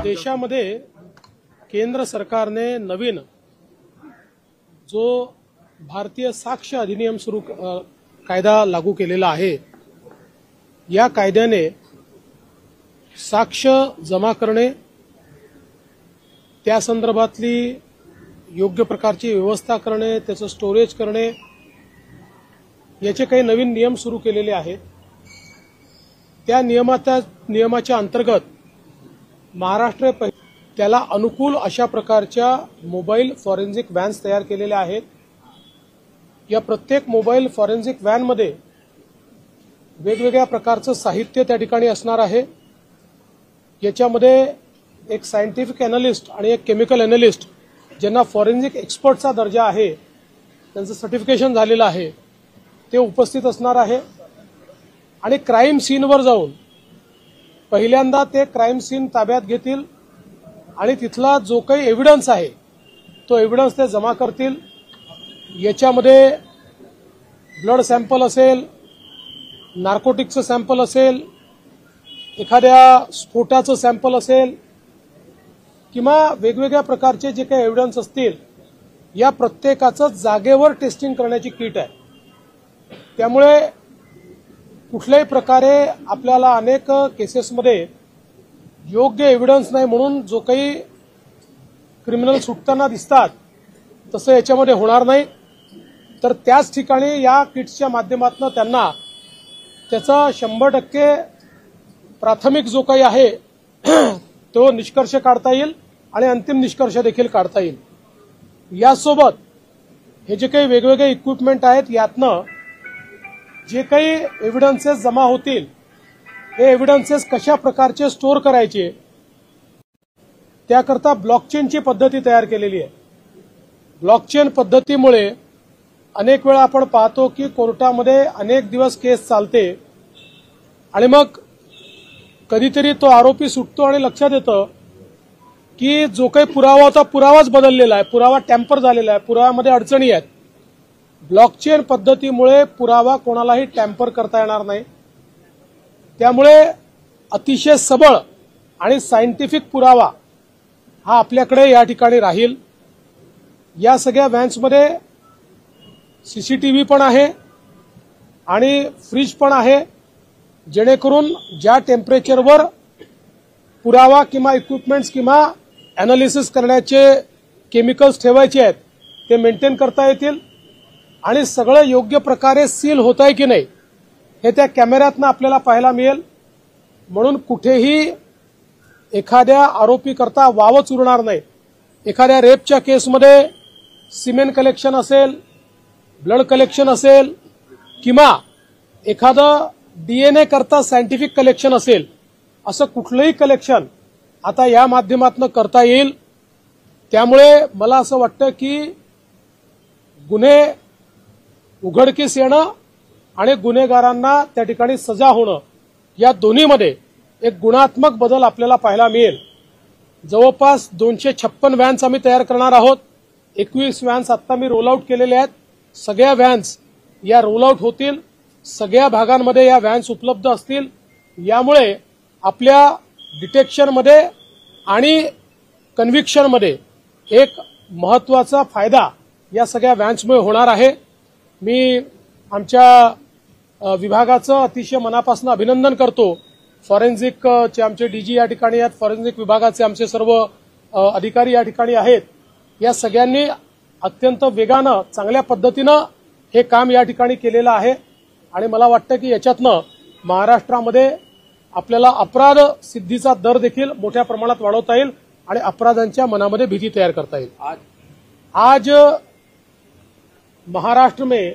देशामध्ये केंद्र सरकारने नवीन जो भारतीय साक्ष अधिनियम कायदा लागू केलेला आहे। या कायद्याने साक्ष जमा करणे, त्या संदर्भातली योग्य प्रकारची व्यवस्था करणे, त्याचं स्टोरेज करणे, याचे काही नवीन नियम सुरू केलेले आहेत। त्या नियमाच्या अंतर्गत महाराष्ट्र त्याला अनुकूल अशा प्रकारच्या मोबाईल फॉरेन्सिक व्हॅन्स तयार केलेल्या आहेत। या प्रत्येक मोबाईल फॉरेन्सिक व्हॅनमध्ये वेगवेगळ्या प्रकारचं साहित्य त्या ठिकाणी असणार आहे। याच्यामध्ये एक सायंटिफिक एनालिस्ट आणि एक केमिकल एनालिस्ट ज्यांना फॉरेन्सिक एक्सपर्टचा दर्जा आहे, त्यांचं सर्टिफिकेशन झालेलं आहे, ते उपस्थित असणार आहे। आणि क्राईम सीनवर जाऊन पहिल्यांदा ते क्राईम सीन ताब्यात घेतील आणि तिथला जो काही एव्हिडन्स आहे तो एव्हिडन्स ते जमा करतील। याच्यामध्ये ब्लड सॅम्पल असेल, नार्कोटिक्सचं सॅम्पल असेल, एखाद्या स्फोटाचं सॅम्पल असेल किंवा वेगवेगळ्या प्रकारचे जे काही एव्हिडन्स असतील, या प्रत्येकाचं जागेवर टेस्टिंग करण्याची किट आहे। त्यामुळे कुठल्याही प्रकारे आपल्याला अनेक केसेसमध्ये योग्य एव्हिडन्स नाही म्हणून जो काही क्रिमिनल सुटताना दिसतात तसं याच्यामध्ये होणार नाही। तर त्याच ठिकाणी या किट्सच्या माध्यमातून त्यांना त्याचा 100% प्राथमिक जो काही आहे तो निष्कर्ष काढता येईल आणि अंतिम निष्कर्ष देखील काढता येईल। यासोबत हे जे काही वेगवेगळे इक्विपमेंट आहेत, यातनं जे काही एव्हिडन्सेस जमा होतील, हे एव्हिडन्सेस कशा प्रकारचे स्टोअर करायचे, त्याकरता ब्लॉकचेनची पद्धती तयार केलेली आहे। ब्लॉकचेन पद्धतीमुळे अनेक वेळा आपण पाहतो की कोर्टामध्ये अनेक दिवस केस चालते आणि मग कधीतरी तो आरोपी सुटतो आणि लक्षात येतं की जो काही पुरावा होता पुरावाच बदललेला आहे, पुरावा टॅम्पर झालेला आहे, पुराव्यामध्ये अडचणी आहेत। ब्लॉकचेन पद्धतीमुळे पुरावा कोणालाही टॅम्पर करता येणार नाही। त्यामुळे अतिशय सबळ आणि सायंटिफिक पुरावा हा आपल्याकडे या ठिकाणी राहील। या सगळ्या व्हॅन्समध्ये सीसीटीव्ही पण आहे आणि फ्रीज पण आहे, जेणेकरून ज्या टेम्परेचरवर पुरावा किंवा इक्विपमेंट्स किंवा अॅनालिसिस करण्याचे केमिकल्स ठेवायचे आहेत ते मेंटेन करता येतील आणि सगळं योग्य प्रकारे सील होत आहे की नाही हे त्या कॅमेऱ्यातनं आपल्याला पाहायला मिळेल। म्हणून कुठेही एखाद्या आरोपी करता वावच उरणार नाही। एखाद्या रेपच्या केसमध्ये सिमेंट कलेक्शन असेल, ब्लड कलेक्शन असेल किंवा एखादं डीएनए करता सायंटिफिक कलेक्शन असेल, असं कुठलंही कलेक्शन आता या माध्यमातून करता येईल। त्यामुळे मला असं वाटतं की गुन्हे उघडकीस येणं आणि गुन्हेगारांना त्या ठिकाणी सजा होणं, या दोन्हीमध्ये एक गुणात्मक बदल आपल्याला पाहायला मिळेल। जवळपास 256 व्हॅन्स आम्ही तयार करणार आहोत। 21 व्हॅन्स आता मी रोल आउट केलेले आहेत। सगळ्या व्हॅन्स या रोल आउट होतील, सगळ्या भागांमध्ये या व्हॅन्स उपलब्ध असतील। यामुळे आपल्या डिटेक्शनमध्ये आणि कन्व्हिक्शनमध्ये एक महत्वाचा फायदा या सगळ्या व्हॅन्समुळे होणार आहे। मी आमच्या विभागाचं अतिशय मनापासून अभिनंदन करतो। फॉरेन्सिकचे आमचे डीजी या ठिकाणी आहेत, फॉरेन्सिक विभागाचे आमचे सर्व अधिकारी या ठिकाणी आहेत। या सगळ्यांनी अत्यंत वेगानं चांगल्या पद्धतीनं हे काम या ठिकाणी केलेलं आहे आणि मला वाटतं की याच्यातनं महाराष्ट्रामध्ये आपल्याला अपराध सिद्धीचा दर देखील मोठ्या प्रमाणात वाढवता येईल आणि अपराधांच्या मनामध्ये भीती तयार करता येईल। आज महाराष्ट्र में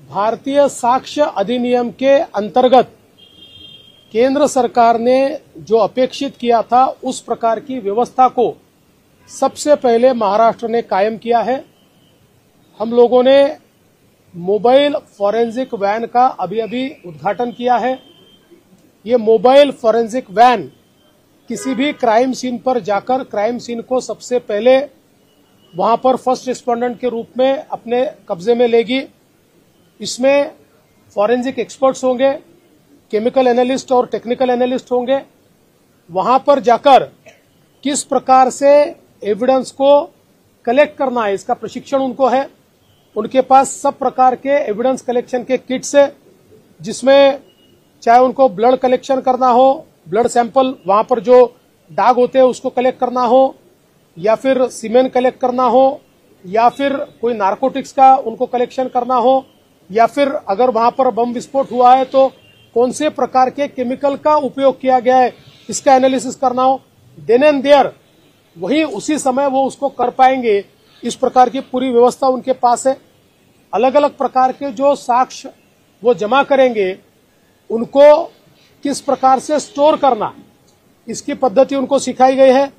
भारतीय साक्ष्य अधिनियम के अंतर्गत केंद्र सरकार ने जो अपेक्षित किया था उस प्रकार की व्यवस्था को सबसे पहले महाराष्ट्र ने कायम किया है। हम लोगों ने मोबाइल फॉरेंसिक वैन का अभी उद्घाटन किया है। ये मोबाइल फॉरेंसिक वैन किसी भी क्राइम सीन पर जाकर क्राइम सीन को सबसे पहले वहां पर फर्स्ट रिस्पोंडेंट के रूप में अपने कब्जे में लेगी। इसमें फॉरेंसिक एक्सपर्ट्स होंगे, केमिकल एनालिस्ट और टेक्निकल एनालिस्ट होंगे वहां पर जाकर किस प्रकार से एविडेंस को कलेक्ट करना है, इसका प्रशिक्षण उनको है। उनके पास सब प्रकार के एविडेंस कलेक्शन के किट्स है, जिसमें चाहे उनको ब्लड कलेक्शन करना हो, ब्लड सैंपल वहां पर जो दाग होते हैं उसको कलेक्ट करना हो, या फिर सीमेन कलेक्ट करना हो, या फिर कोई नार्कोटिक्स का उनको कलेक्शन करना हो, या फिर अगर वहां पर बम विस्फोट हुआ है तो कौन से प्रकार के केमिकल का उपयोग किया गया है, इसका एनालिसिस करना हो, देन एंड देयर वही उसी समय वो उसको कर पाएंगे। इस प्रकार की पूरी व्यवस्था उनके पास है। अलग अलग प्रकार के जो साक्ष्य वो जमा करेंगे, उनको किस प्रकार से स्टोर करना, इसकी पद्धति उनको सिखाई गई है।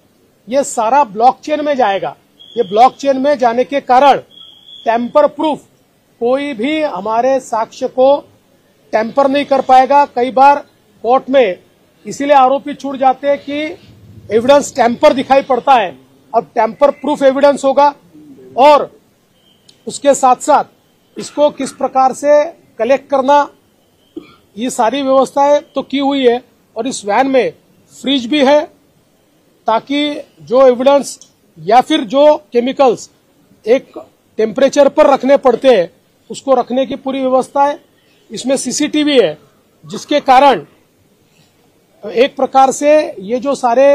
ये सारा ब्लॉकचेन में जाएगा। ये ब्लॉकचेन में जाने के कारण टेम्पर प्रूफ कोई भी हमारे साक्ष्य को टेम्पर नहीं कर पाएगा। कई बार कोर्ट में इसीलिए आरोपी छूट जाते हैं कि एविडेंस टेम्पर दिखाई पड़ता है। अब टेम्पर प्रूफ एविडेंस होगा, और उसके साथ साथ इसको किस प्रकार से कलेक्ट करना, ये सारी व्यवस्थाएं तो की हुई है। और इस वैन में फ्रिज भी है, ताकि जो एविडेंस या फिर जो केमिकल्स एक टेम्परेचर पर रखने पड़ते हैं, उसको रखने की पूरी व्यवस्था है। इसमें सीसीटीवी है, जिसके कारण एक प्रकार से ये जो सारे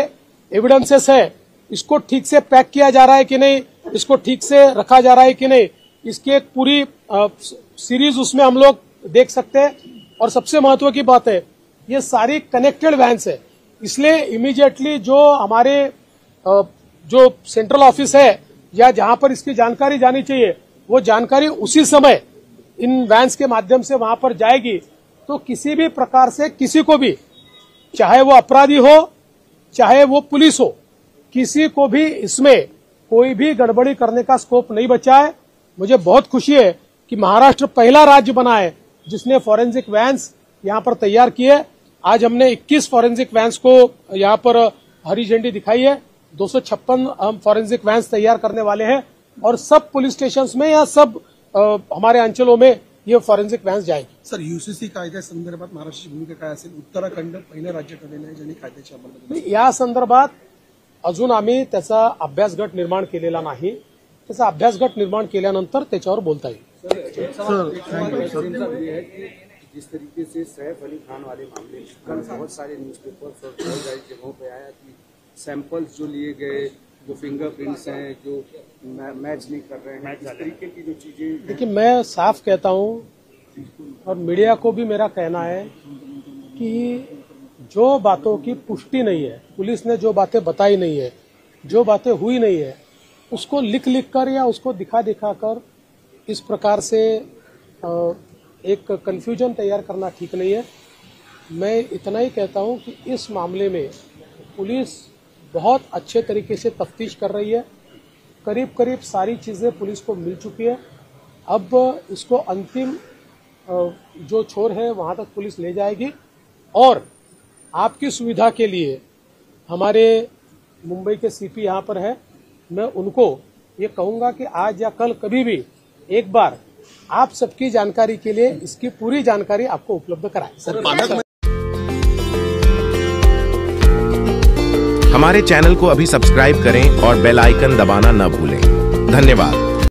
एविडेंसेस है, इसको ठीक से पैक किया जा रहा है कि नहीं, इसको ठीक से रखा जा रहा है कि नहीं, इसकी एक पूरी सीरीज उसमें हम लोग देख सकते हैं। और सबसे महत्व की बात है, ये सारी कनेक्टेड वैन्स है, इसलिए इमीडिएटली जो हमारे जो सेंट्रल ऑफिस है या जहां पर इसकी जानकारी जानी चाहिए, वो जानकारी उसी समय इन वैन्स के माध्यम से वहां पर जाएगी। तो किसी भी प्रकार से किसी को भी, चाहे वो अपराधी हो चाहे वो पुलिस हो, किसी को भी इसमें कोई भी गड़बड़ी करने का स्कोप नहीं बचा है। मुझे बहुत खुशी है कि महाराष्ट्र पहला राज्य बना है जिसने फॉरेंसिक वैन्स यहां पर तैयार किए। आज हमने 21 फॉरेंसिक वैन्स को यहां पर हरी झंडी दिखाई है। 256 हम फॉरेंसिक वैन्स तैयार करने वाले हैं, और सब पुलिस स्टेशंस में या सब हमारे अंचलों में ये फॉरेंसिक वॅन्स जाएगी। सर, यूसीसी कायद्यासंदर्भात महाराष्ट्राची भूमिका काय असेल? उत्तराखंड पहिलं राज्य ठरलेलं आहे ज्यांनी कायद्याची अंमलबजावणी। या संदर्भात अजून आम्ही त्याचा अभ्यास गट निर्माण केलेला नाही। त्याचा अभ्यास गट निर्माण केल्यानंतर त्याच्यावर बोलता येईल। जिस तरीके से सैफ अली खान वाले मामले में कल बहुत सारे न्यूज़पेपर्स और बहुत सारी जगहों पर आया कि सैंपल्स जो लिए गए, जो फिंगरप्रिंट्स हैं, जो मैच नहीं कर रहे हैं, इस तरीके की जो चीजें। देखिए, मैं साफ कहता हूं और मीडिया को भी मेरा कहना है कि जो बातों की पुष्टि नहीं है, पुलिस ने जो बातें बताई नहीं है, जो बातें हुई नहीं है, उसको लिख कर या उसको दिखा कर इस प्रकार से एक कंफ्यूजन तैयार करना ठीक नहीं है। मैं इतना ही कहता हूं कि इस मामले में पुलिस बहुत अच्छे तरीके से तफ्तीश कर रही है। करीब सारी चीज़ें पुलिस को मिल चुकी है। अब इसको अंतिम जो छोर है वहां तक पुलिस ले जाएगी। और आपकी सुविधा के लिए हमारे मुंबई के सीपी यहाँ पर है, मैं उनको ये कहूँगा कि आज या कल कभी भी एक बार आप सबकी जानकारी के लिए इसकी पूरी जानकारी आपको उपलब्ध कराएं। हमारे चैनल को अभी सब्सक्राइब करें और बेल आइकन दबाना न भूलें। धन्यवाद।